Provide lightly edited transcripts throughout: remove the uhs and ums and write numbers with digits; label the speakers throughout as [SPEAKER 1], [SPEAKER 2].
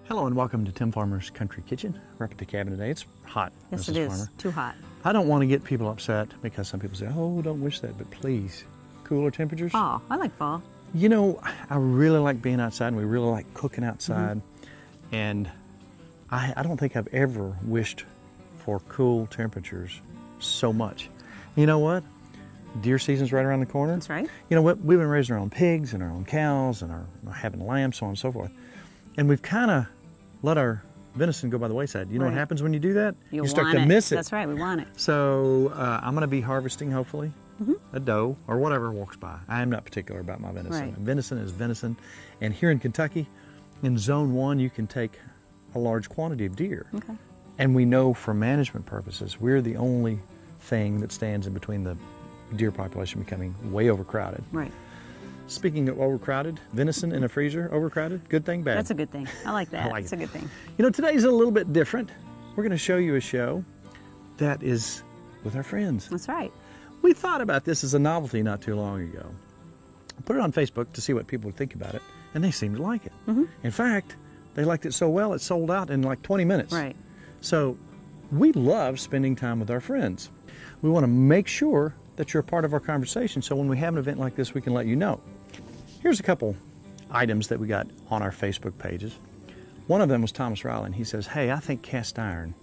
[SPEAKER 1] Hello and welcome to Tim Farmer's Country Kitchen. We're up at the cabin today. It's hot,
[SPEAKER 2] Yes,
[SPEAKER 1] Mrs.
[SPEAKER 2] it is.
[SPEAKER 1] Farmer.
[SPEAKER 2] Too hot.
[SPEAKER 1] I don't want to get people upset because some people say, oh, don't wish that, but please, cooler temperatures.
[SPEAKER 2] Fall. I like fall.
[SPEAKER 1] You know, I really like being outside and we really like cooking outside. And I don't think I've ever wished for cool temperatures so much. You know what? Deer season's right around the corner.
[SPEAKER 2] That's right.
[SPEAKER 1] You know what? We've been raising our own pigs and our own cows and having lambs, so on and so forth. And we've kind of let our venison go by the wayside. You know what happens when you do that?
[SPEAKER 2] You
[SPEAKER 1] start to miss it.
[SPEAKER 2] That's right, we want it.
[SPEAKER 1] So I'm going to be harvesting, hopefully, a doe or whatever walks by. I am not particular about my venison.
[SPEAKER 2] Right.
[SPEAKER 1] Venison is venison. And here in Kentucky, in Zone 1, you can take a large quantity of deer.
[SPEAKER 2] Okay.
[SPEAKER 1] And we know for management purposes, we're the only thing that stands in between the deer population becoming way overcrowded.
[SPEAKER 2] Right.
[SPEAKER 1] Speaking of overcrowded, venison in a freezer, overcrowded, good thing, bad?
[SPEAKER 2] That's a good thing. I like that.
[SPEAKER 1] I like
[SPEAKER 2] It's a good thing.
[SPEAKER 1] You know, today's a little bit different. We're going to show you a show that is with our friends.
[SPEAKER 2] That's right.
[SPEAKER 1] We thought about this as a novelty not too long ago. Put it on Facebook to see what people would think about it, and they seemed to like it. In fact, they liked it so well it sold out in like 20 minutes.
[SPEAKER 2] Right.
[SPEAKER 1] So we love spending time with our friends. We want to make sure that you're a part of our conversation, so when we have an event like this, we can let you know. Here's a couple items that we got on our Facebook pages. One of them was Thomas Riley, and he says, hey, I think cast iron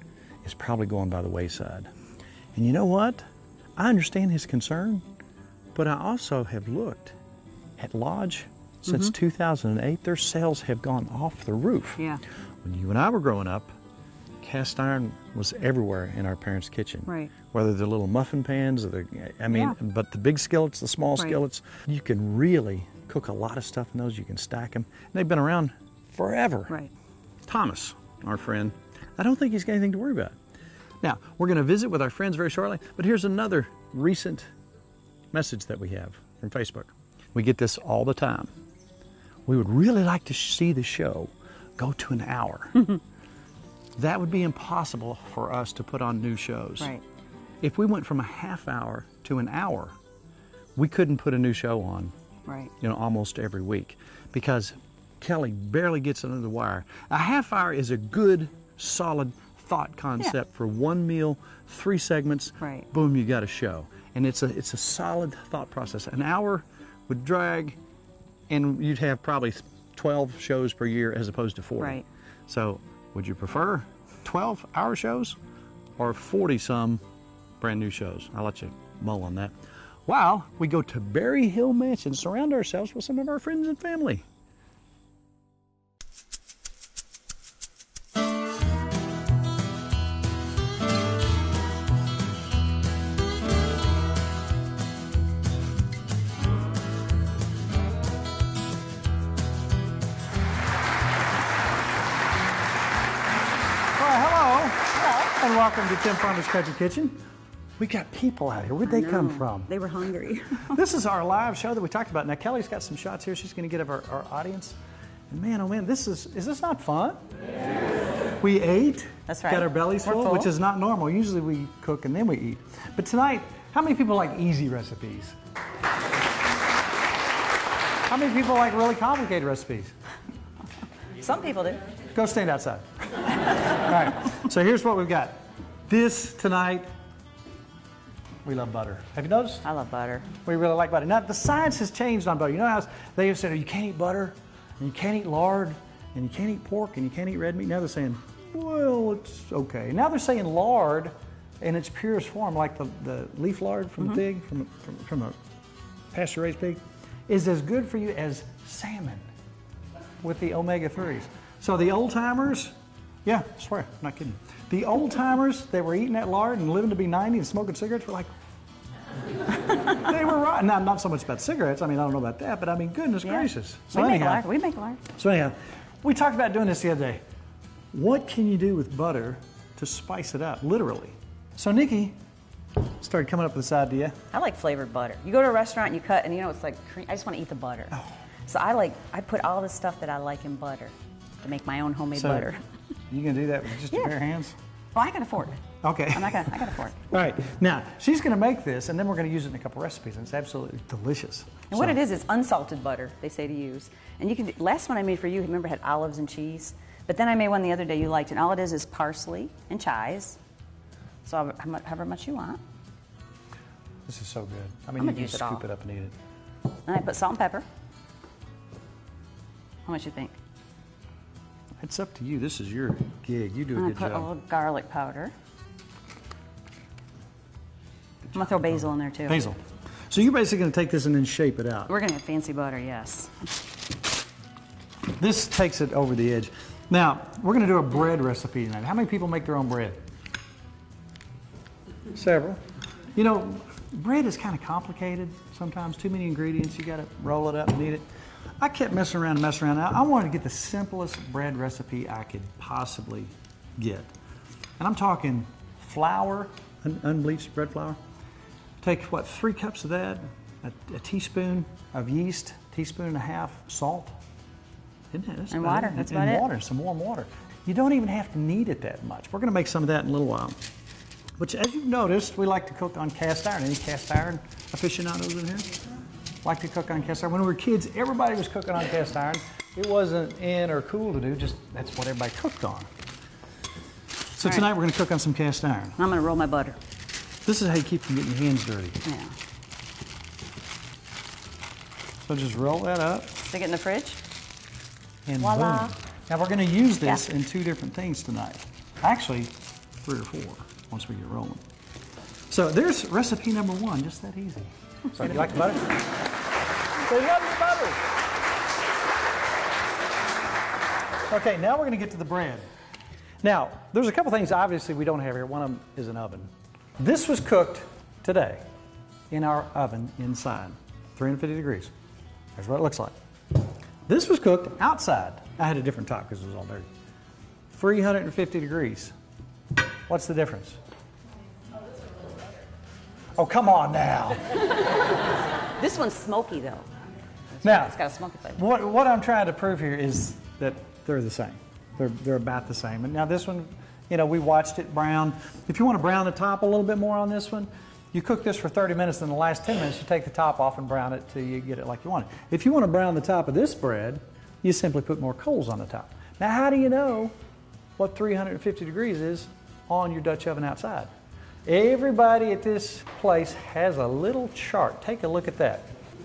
[SPEAKER 1] is probably going by the wayside. And you know what? I understand his concern, but I also have looked at Lodge since 2008. Their sales have gone off the roof.
[SPEAKER 2] Yeah.
[SPEAKER 1] When you and I were growing up, cast iron was everywhere in our parents' kitchen.
[SPEAKER 2] Right.
[SPEAKER 1] Whether they're little muffin pans, or but the big skillets, the small skillets, you can really cook a lot of stuff in those. You can stack them. And they've been around forever.
[SPEAKER 2] Right.
[SPEAKER 1] Thomas, our friend, I don't think he's got anything to worry about. Now, we're going to visit with our friends very shortly, but here's another recent message that we have from Facebook. We get this all the time. We would really like to see the show go to an hour. That would be impossible for us to put on new shows.
[SPEAKER 2] Right.
[SPEAKER 1] If we went from a half hour to an hour, we couldn't put a new show on.
[SPEAKER 2] Right.
[SPEAKER 1] You know, almost every week, because Kelly barely gets under the wire. A half hour is a good, solid thought concept for one meal, 3 segments.
[SPEAKER 2] Right.
[SPEAKER 1] Boom, you got a show, and it's a solid thought process. An hour would drag, and you'd have probably 12 shows per year as opposed to 40.
[SPEAKER 2] Right.
[SPEAKER 1] So, would you prefer 12-hour shows or 40-some brand new shows? I'll let you mull on that. While we go to Berry Hill Mansion, surround ourselves with some of our friends and family. And welcome to Tim Farmer's Country Kitchen. We got people out here. Where'd they come from?
[SPEAKER 2] They were hungry.
[SPEAKER 1] This is our live show that we talked about. Now, Kelly's got some shots here she's going to get of our audience. And man, oh man, is this not fun? Yeah. We ate.
[SPEAKER 2] That's right.
[SPEAKER 1] Got our bellies full, which is not normal. Usually we cook and then we eat. But tonight, how many people like easy recipes? How many people like really complicated recipes?
[SPEAKER 2] Some people do.
[SPEAKER 1] Go stand outside. All right, so here's what we've got. This tonight, we love butter. Have you noticed?
[SPEAKER 2] I love butter.
[SPEAKER 1] We really like butter. Now, the science has changed on butter. You know how they have said, you can't eat butter, and you can't eat lard, and you can't eat pork, and you can't eat red meat. Now they're saying, well, it's okay. Now they're saying lard in its purest form, like the leaf lard from the pig, from a pasture-raised pig, is as good for you as salmon with the omega-3s. So the old-timers, yeah, I swear, I'm not kidding. The old-timers that were eating that lard and living to be 90 and smoking cigarettes were like, they were right. Now, not so much about cigarettes. I mean, I don't know about that, but I mean, goodness gracious. So
[SPEAKER 2] we make lard.
[SPEAKER 1] So anyhow, we talked about doing this the other day. What can you do with butter to spice it up, literally? So Nikki started coming up with this idea.
[SPEAKER 2] I like flavored butter. You go to a restaurant and you cut, and you know, it's like cream. I just want to eat the butter. Oh. So I put all the stuff that I like in butter to make my own homemade butter.
[SPEAKER 1] You can do that with just your bare hands?
[SPEAKER 2] Well, I got a fork.
[SPEAKER 1] Okay.
[SPEAKER 2] I got a fork.
[SPEAKER 1] All right. Now, she's going to make this, and then we're going to use it in a couple recipes, and it's absolutely delicious.
[SPEAKER 2] And what it is unsalted butter, they say to use. And you can, last one I made for you, remember, had olives and cheese. But then I made one the other day you liked, and all it is parsley and chives. So however much you want.
[SPEAKER 1] This is so good. I mean,
[SPEAKER 2] I'm
[SPEAKER 1] you
[SPEAKER 2] gonna
[SPEAKER 1] can
[SPEAKER 2] use it
[SPEAKER 1] scoop
[SPEAKER 2] all.
[SPEAKER 1] it up and eat it.
[SPEAKER 2] And I put salt and pepper. How much you think?
[SPEAKER 1] It's up to you. This is your gig. You do a
[SPEAKER 2] I'm
[SPEAKER 1] good
[SPEAKER 2] gonna put a
[SPEAKER 1] job.
[SPEAKER 2] little garlic powder. I'm gonna throw basil in there too.
[SPEAKER 1] Basil. So you're basically going to take this and then shape it out.
[SPEAKER 2] We're gonna have fancy butter, yes.
[SPEAKER 1] This takes it over the edge. Now, we're going to do a bread recipe tonight. How many people make their own bread? Several. You know, bread is kind of complicated sometimes. Too many ingredients. You got to roll it up and eat it. I kept messing around and messing around. I wanted to get the simplest bread recipe I could possibly get. And I'm talking flour, unbleached bread flour. Take, what, 3 cups of that, a teaspoon of yeast, teaspoon and a half salt. Isn't it? That's
[SPEAKER 2] And
[SPEAKER 1] about
[SPEAKER 2] water,
[SPEAKER 1] it.
[SPEAKER 2] that's
[SPEAKER 1] And
[SPEAKER 2] about it.
[SPEAKER 1] water, some warm water. You don't even have to knead it that much. We're going to make some of that in a little while. Which, as you've noticed, we like to cook on cast iron. Any cast iron aficionados in here? Like to cook on cast iron. When we were kids, everybody was cooking on cast iron. It wasn't in or cool to do, just that's what everybody cooked on. So tonight we're going to cook on some cast iron.
[SPEAKER 2] I'm gonna roll my butter.
[SPEAKER 1] This is how you keep from getting your hands dirty.
[SPEAKER 2] Yeah.
[SPEAKER 1] So just roll that up.
[SPEAKER 2] Stick it in the fridge.
[SPEAKER 1] And
[SPEAKER 2] Voila.
[SPEAKER 1] boom. Now we're going to use this
[SPEAKER 2] Yeah.
[SPEAKER 1] in 2 different things tonight. Actually, 3 or 4 once we get rolling. So there's recipe number 1, just that easy. So you like the butter? They love the butter. Okay, now we're going to get to the bread. Now, there's a couple things obviously we don't have here. One of them is an oven. This was cooked today in our oven inside, 350 degrees. That's what it looks like. This was cooked outside. I had a different top because it was all dirty. 350 degrees. What's the difference? Oh, come on now.
[SPEAKER 2] This one's smoky though.
[SPEAKER 1] Now,
[SPEAKER 2] It's got a smoky flavor.
[SPEAKER 1] what I'm trying to prove here is that they're the same. They're about the same. And now this one, you know, we watched it brown. If you want to brown the top a little bit more on this one, you cook this for 30 minutes, and the last 10 minutes you take the top off and brown it till you get it like you want it. If you want to brown the top of this bread, you simply put more coals on the top. Now, how do you know what 350 degrees is on your Dutch oven outside? Everybody at this place has a little chart. Take a look at that.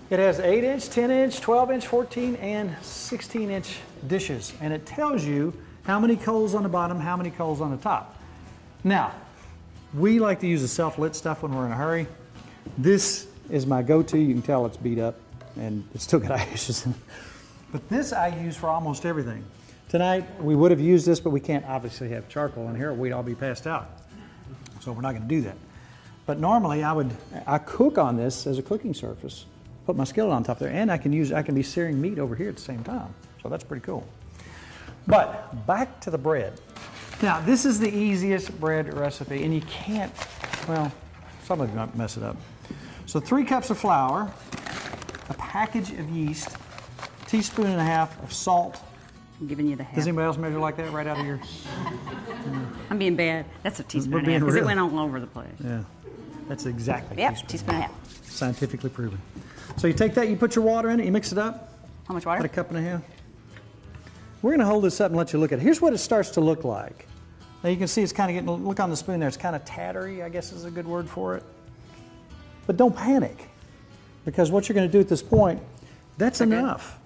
[SPEAKER 1] It has 8-inch, 10-inch, 12-inch, 14, and 16-inch dishes, and it tells you how many coals on the bottom, how many coals on the top. Now, we like to use the self-lit stuff when we're in a hurry. This is my go-to. You can tell it's beat up, and it's still got ashes in it. But this I use for almost everything. Tonight, we would have used this, but we can't obviously have charcoal in here, or we'd all be passed out. So we're not going to do that. But normally, I cook on this as a cooking surface, put my skillet on top there, and I can be searing meat over here at the same time. So that's pretty cool. But back to the bread. Now, this is the easiest bread recipe, and you can't, well, somebody might mess it up. So 3 cups of flour, a package of yeast, a teaspoon and a half of salt.
[SPEAKER 2] I'm giving you the half.
[SPEAKER 1] Does anybody else measure like that right out of your?
[SPEAKER 2] I'm being bad. That's a teaspoon
[SPEAKER 1] We're
[SPEAKER 2] and a half
[SPEAKER 1] being
[SPEAKER 2] because it
[SPEAKER 1] real.
[SPEAKER 2] went all over the place.
[SPEAKER 1] Yeah, that's exactly.
[SPEAKER 2] Yep, teaspoon and a half.
[SPEAKER 1] Scientifically proven. So you take that, you put your water in it, you mix it up.
[SPEAKER 2] How much
[SPEAKER 1] About
[SPEAKER 2] water?
[SPEAKER 1] a cup and a half. We're going to hold this up and let you look at it. Here's what it starts to look like. Now you can see it's kind of getting, look on the spoon there, it's kind of tattery, I guess is a good word for it. But don't panic, because what you're going to do at this point, that's enough.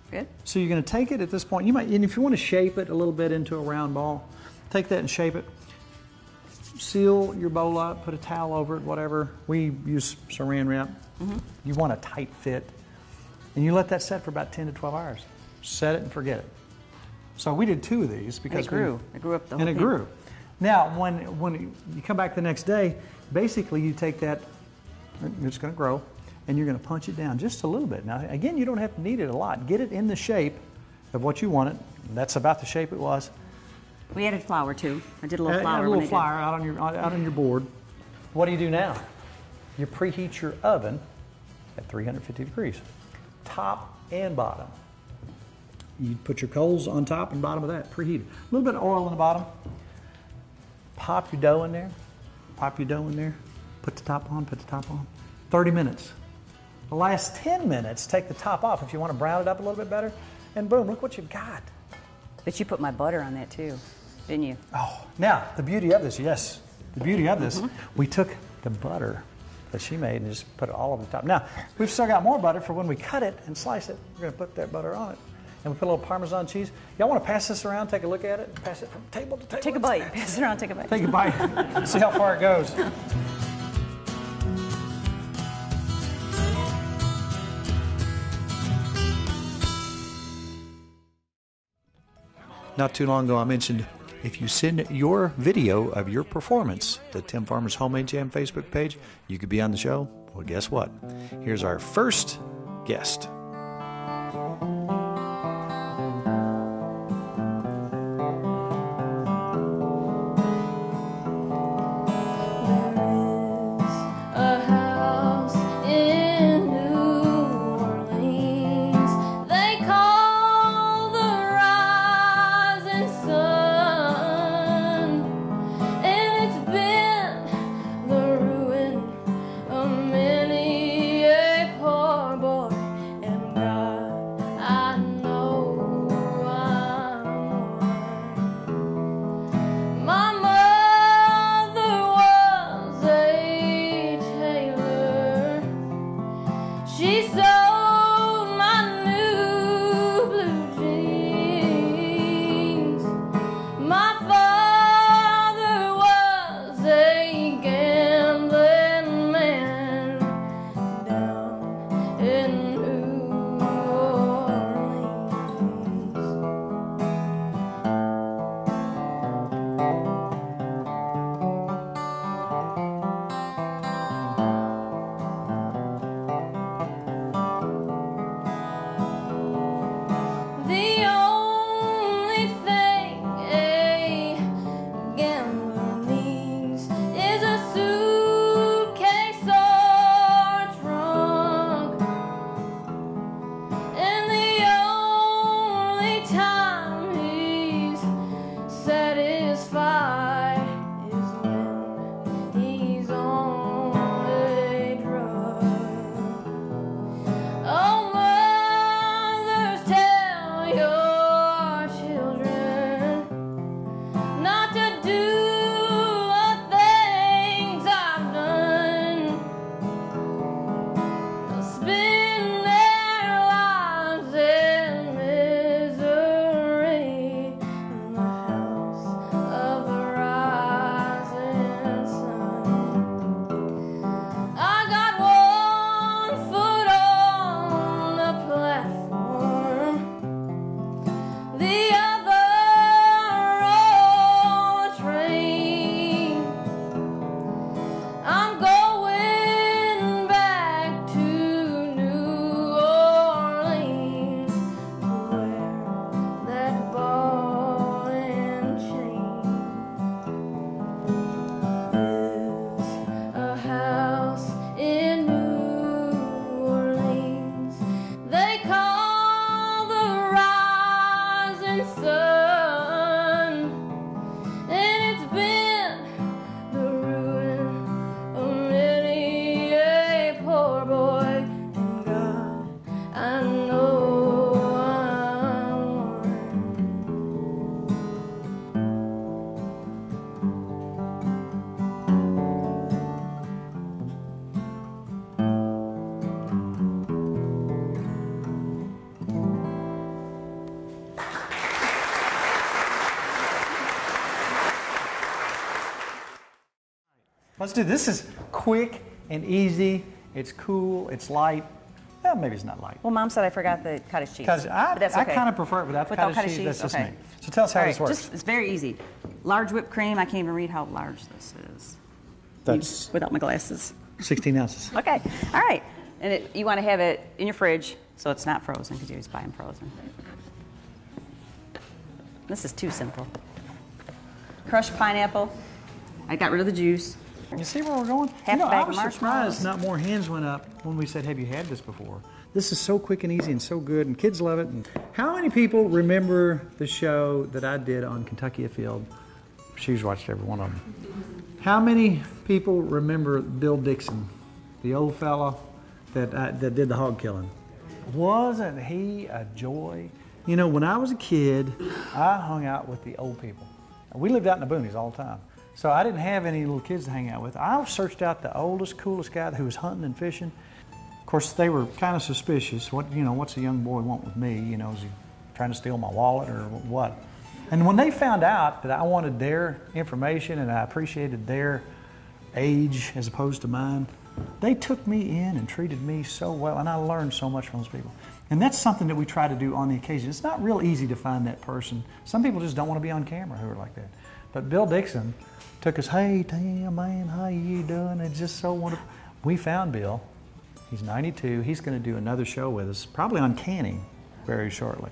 [SPEAKER 2] Good.
[SPEAKER 1] So you're going to take it at this point. You might, and if you want to shape it a little bit into a round ball, take that and shape it. Seal your bowl up, put a towel over it, whatever. We use saran wrap. You want a tight fit. And you let that set for about 10 to 12 hours. Set it and forget it. So we did 2 of these because
[SPEAKER 2] It grew. It grew up the whole
[SPEAKER 1] and it
[SPEAKER 2] thing.
[SPEAKER 1] grew. Now, when you come back the next day, basically you take that, it's going to grow, and you're going to punch it down just a little bit. Now, again, you don't have to knead it a lot. Get it in the shape of what you want it. That's about the shape it was.
[SPEAKER 2] We added flour too. I did a little
[SPEAKER 1] Add
[SPEAKER 2] flour.
[SPEAKER 1] a
[SPEAKER 2] when
[SPEAKER 1] little
[SPEAKER 2] I did.
[SPEAKER 1] flour out on your board. What do you do now? You preheat your oven at 350 degrees, top and bottom. You put your coals on top and bottom of that, preheated. A little bit of oil in the bottom. Pop your dough in there. Pop your dough in there. Put the top on, put the top on. 30 minutes. The last 10 minutes, take the top off if you want to brown it up a little bit better. And boom, look what you've got.
[SPEAKER 2] But you put my butter on that too, didn't you?
[SPEAKER 1] Oh, now the beauty of this, yes, the beauty of this, we took the butter that she made and just put it all over the top. Now, we've still got more butter for when we cut it and slice it. We're going to put that butter on it. And we put a little Parmesan cheese. Y'all want to pass this around, take a look at it, pass it from table to table?
[SPEAKER 2] Take a bite. Pass it around, take a bite.
[SPEAKER 1] Take a bite. See how far it goes. Not too long ago, I mentioned if you send your video of your performance to Tim Farmer's Homemade Jam Facebook page, you could be on the show. Well, guess what? Here's our first guest. Let's do this. This is quick and easy. It's cool. It's light. Well, maybe it's not light.
[SPEAKER 2] Well, Mom said I forgot the cottage cheese. But that's okay.
[SPEAKER 1] I kind of prefer it without the cottage cheese. That's just me. So tell us how this works.
[SPEAKER 2] It's very easy. Large whipped cream. I can't even read how large this is.
[SPEAKER 1] That's
[SPEAKER 2] without my glasses.
[SPEAKER 1] 16 ounces.
[SPEAKER 2] Okay. All right. And you want to have it in your fridge so it's not frozen because you always buy them frozen. This is too simple. Crushed pineapple. I got rid of the juice.
[SPEAKER 1] You see where we're going?
[SPEAKER 2] Half a bag
[SPEAKER 1] I was surprised not more hands went up when we said, have you had this before? This is so quick and easy and so good, and kids love it. And how many people remember the show that I did on Kentucky Afield? She's watched every one of them. How many people remember Bill Dixon, the old fella that did the hog killing? Wasn't he a joy? You know, when I was a kid, I hung out with the old people. We lived out in the boonies all the time. So I didn't have any little kids to hang out with. I searched out the oldest, coolest guy who was hunting and fishing. Of course, they were kind of suspicious. What's a young boy want with me? You know, is he trying to steal my wallet or what? And when they found out that I wanted their information and I appreciated their age as opposed to mine, they took me in and treated me so well, and I learned so much from those people. And that's something that we try to do on the occasion. It's not real easy to find that person. Some people just don't want to be on camera who are like that. But Bill Dixon took us, hey, Tim, man, how you doing? It's just so wonderful. We found Bill. He's 92. He's going to do another show with us, probably on canning very shortly.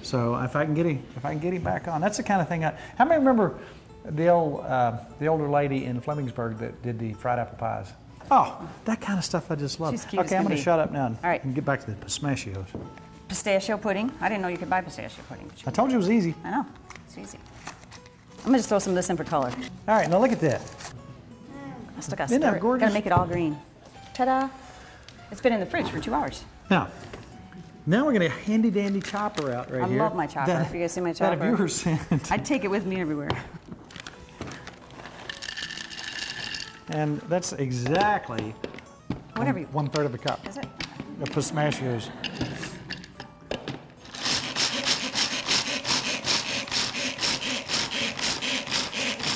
[SPEAKER 1] So if I can get him back on, that's the kind of thing. How many remember the older lady in Flemingsburg that did the fried apple pies? Oh, that kind of stuff I just love.
[SPEAKER 2] She's cute.
[SPEAKER 1] Okay, I'm going to shut up now
[SPEAKER 2] and
[SPEAKER 1] get back to the pistachios.
[SPEAKER 2] Pistachio pudding. I didn't know you could buy pistachio pudding.
[SPEAKER 1] I told you it was easy.
[SPEAKER 2] I know. It's easy. I'm going to just throw some of this in for color.
[SPEAKER 1] All right, now look at that.
[SPEAKER 2] I still got to
[SPEAKER 1] Isn't
[SPEAKER 2] stir
[SPEAKER 1] that
[SPEAKER 2] it.
[SPEAKER 1] gorgeous?
[SPEAKER 2] Got to make it all green. Ta-da. It's been in the fridge for 2 hours.
[SPEAKER 1] Now we're going to handy-dandy chopper out right here.
[SPEAKER 2] I love my chopper. If you guys see my chopper.
[SPEAKER 1] That a viewer sent.
[SPEAKER 2] I'd take it with me everywhere.
[SPEAKER 1] And that's exactly
[SPEAKER 2] Whatever you
[SPEAKER 1] 1/3 of a cup.
[SPEAKER 2] Is it?
[SPEAKER 1] Of pistachios.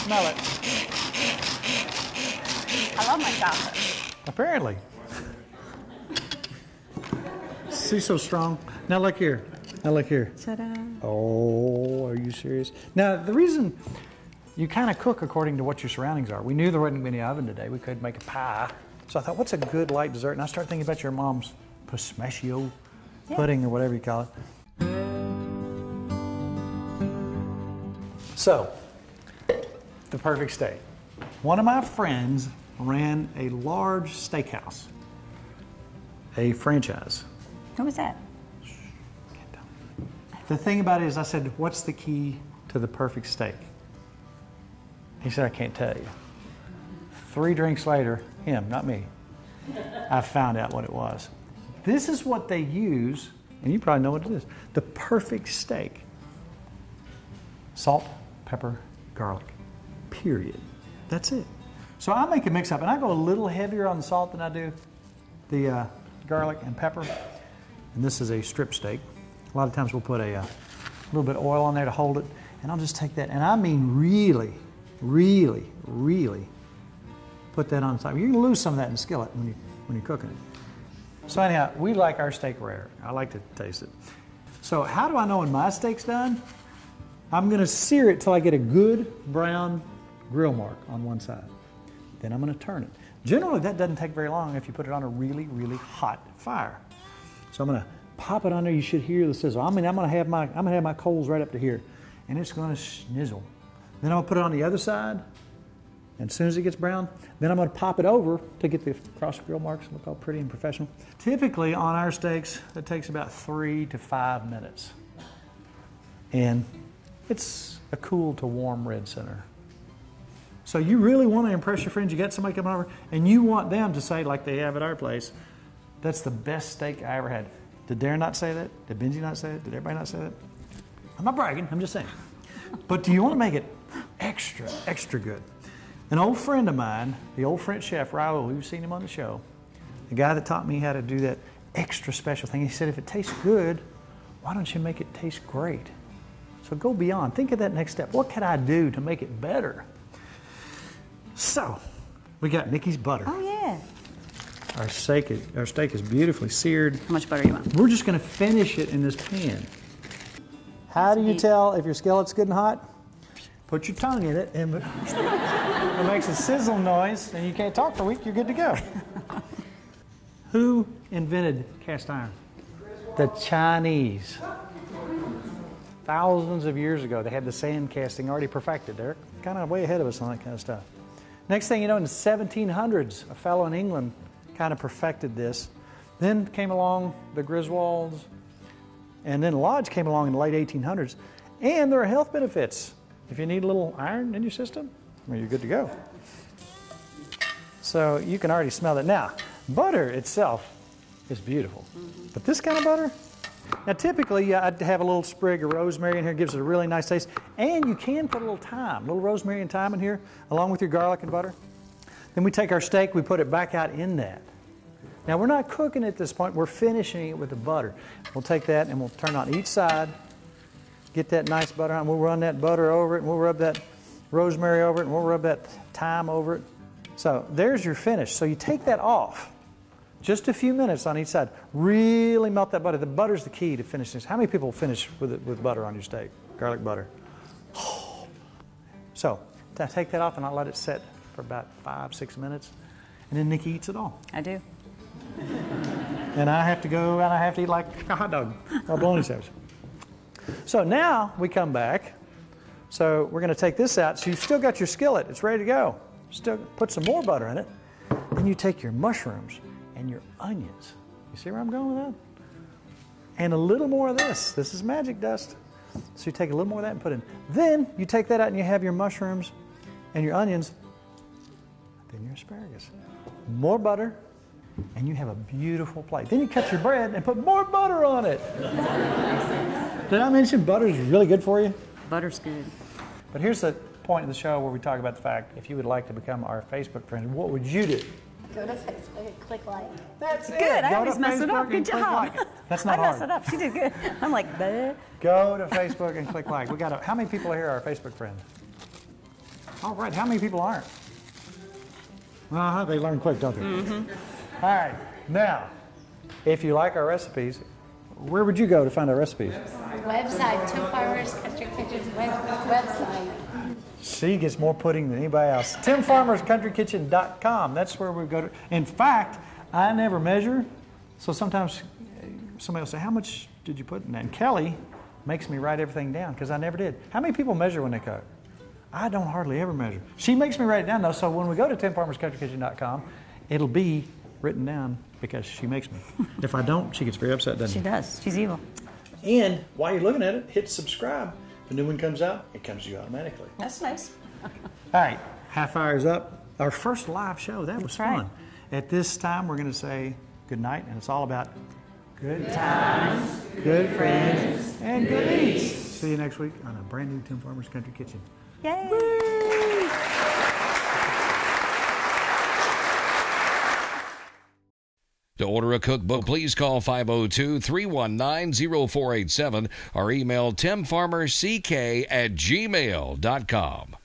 [SPEAKER 1] Smell it.
[SPEAKER 2] I love my chopper.
[SPEAKER 1] Apparently. She's so strong. Now look here.
[SPEAKER 2] Ta-da.
[SPEAKER 1] Oh, are you serious? Now the reason you kind of cook according to what your surroundings are. We knew there wasn't any oven today. We could make a pie. So I thought, what's a good light dessert? And I started thinking about your mom's pistachio pudding or whatever you call it. So, the perfect steak. One of my friends ran a large steakhouse, a franchise.
[SPEAKER 2] Who was that?
[SPEAKER 1] The thing about it is I said, what's the key to the perfect steak? He said, I can't tell you. 3 drinks later, him, not me, I found out what it was. This is what they use, and you probably know what it is. The perfect steak. Salt, pepper, garlic, period. That's it. So I make a mix up, and I go a little heavier on the salt than I do the garlic and pepper. And this is a strip steak. A lot of times we'll put a little bit of oil on there to hold it, and I'll just take that, and I mean really, really, really put that on top. You're going to lose some of that in the skillet when you're cooking it. So anyhow, we like our steak rare. I like to taste it. So how do I know when my steak's done? I'm going to sear it till I get a good brown grill mark on one side. Then I'm going to turn it. Generally, that doesn't take very long if you put it on a really, really hot fire. So I'm going to pop it on there. You should hear the sizzle. I mean, I'm going to have my coals right up to here, and it's going to snizzle. Then I'm going to put it on the other side, and as soon as it gets brown, then I'm going to pop it over to get the cross grill marks look all pretty and professional. Typically on our steaks, it takes about 3 to 5 minutes, and it's a cool to warm red center. So you really want to impress your friends. You got somebody coming over, and you want them to say, like they have at our place, that's the best steak I ever had. Did Darren not say that? Did Benji not say that? Did everybody not say that? I'm not bragging, I'm just saying. But do you want to make it extra, extra good? An old friend of mine, the old French chef, Raoul, we've seen him on the show, the guy that taught me how to do that extra special thing, he said, if it tastes good, why don't you make it taste great? So go beyond. Think of that next step. What can I do to make it better? So, we got Nicki's butter.
[SPEAKER 2] Oh, yeah.
[SPEAKER 1] Our steak is beautifully seared.
[SPEAKER 2] How much butter you want?
[SPEAKER 1] We're just going to finish it in this pan. How do you tell if your skillet's good and hot? Put your tongue in it, and it makes a sizzle noise, and you can't talk for a week, you're good to go. Who invented cast iron? The Chinese. Thousands of years ago, they had the sand casting already perfected. They're kind of way ahead of us on that kind of stuff. Next thing you know, in the 1700s, a fellow in England kind of perfected this. Then came along the Griswolds, and then Lodge came along in the late 1800s. And there are health benefits. If you need a little iron in your system, well, you're good to go. So you can already smell it. Now, butter itself is beautiful. But this kind of butter, Now, typically, I'd have a little sprig of rosemary in here. It gives it a really nice taste. And you can put a little thyme, a little rosemary and thyme in here, along with your garlic and butter. Then we take our steak, we put it back out in that. Now, we're not cooking it at this point. We're finishing it with the butter. We'll take that and we'll turn on each side, get that nice butter on. We'll run that butter over it, and we'll rub that rosemary over it, and we'll rub that thyme over it. So there's your finish. So you take that off. Just a few minutes on each side. Really melt that butter. The butter's the key to finishing this. How many people finish with butter on your steak? Garlic butter. So take that off and I'll let it set for about 5-6 minutes. And then Nikki eats it all.
[SPEAKER 2] I do.
[SPEAKER 1] And I have to go and I have to eat like a hot dog or a bologna sandwich. So now we come back. So we're going to take this out. So you've still got your skillet. It's ready to go. Still put some more butter in it. Then you take your mushrooms and your onions. You see where I'm going with that? And a little more of this. This is magic dust. So you take a little more of that and put in. Then you take that out and you have your mushrooms and your onions. Then your asparagus. More butter. And you have a beautiful plate. Then you cut your bread and put more butter on it. Did I mention butter is really good for you?
[SPEAKER 2] Butter's good.
[SPEAKER 1] But here's the point of the show where we talk about the fact, if you would like to become our Facebook friend, what would you do?
[SPEAKER 3] Go to Facebook and click like.
[SPEAKER 1] That's
[SPEAKER 2] Good.
[SPEAKER 1] it.
[SPEAKER 2] I
[SPEAKER 1] Go
[SPEAKER 2] always
[SPEAKER 1] to
[SPEAKER 2] mess it
[SPEAKER 1] Facebook
[SPEAKER 2] up. Good
[SPEAKER 1] and click
[SPEAKER 2] job.
[SPEAKER 1] like it. That's not
[SPEAKER 2] I
[SPEAKER 1] hard.
[SPEAKER 2] mess it up. She did good. I'm like, bleh.
[SPEAKER 1] Go to Facebook and click like. How many people here are our Facebook friends? All right. How many people aren't? They learn quick, don't they? Mm-hmm. All right. Now, if you like our recipes, where would you go to find our recipes?
[SPEAKER 3] Website, Tim Farmer's Country Kitchen's website.
[SPEAKER 1] She gets more pudding than anybody else. TimFarmersCountryKitchen.com. That's where we go to. In fact, I never measure, so sometimes somebody will say, how much did you put in that? And Kelly makes me write everything down because I never did. How many people measure when they cook? I don't hardly ever measure. She makes me write it down, though, so when we go to TimFarmersCountryKitchen.com, it'll be written down because she makes me. If I don't, she gets very upset, doesn't she?
[SPEAKER 2] She does. She's evil.
[SPEAKER 1] And while you're looking at it, hit subscribe. If a new one comes out, it comes to you automatically.
[SPEAKER 2] That's nice.
[SPEAKER 1] All right, half hour is up. Our first live show. That was fun.
[SPEAKER 2] right.
[SPEAKER 1] At this time, we're going to say good night, and it's all about good times, good friends, and good eats. See you next week on a brand new Tim Farmer's Country Kitchen.
[SPEAKER 2] Yay!
[SPEAKER 1] Woo!
[SPEAKER 4] To order a cookbook, please call 502-319-0487 or email timfarmerck@gmail.com.